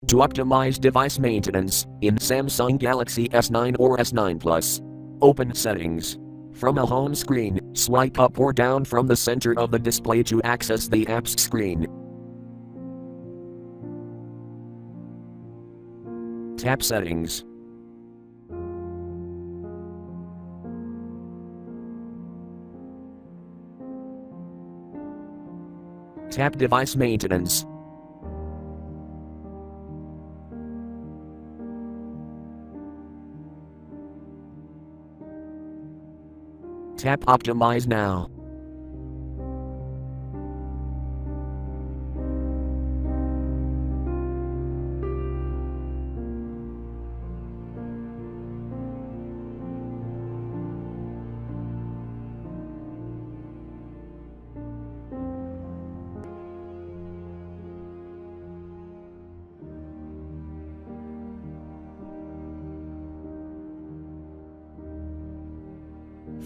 To optimize device maintenance, in Samsung Galaxy S9 or S9 Plus, open Settings. From a home screen, swipe up or down from the center of the display to access the apps screen. Tap Settings. Tap Device Maintenance. Tap Optimize now.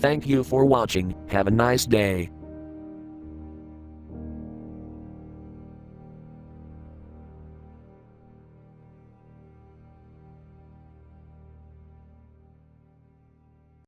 Thank you for watching. Have a nice day.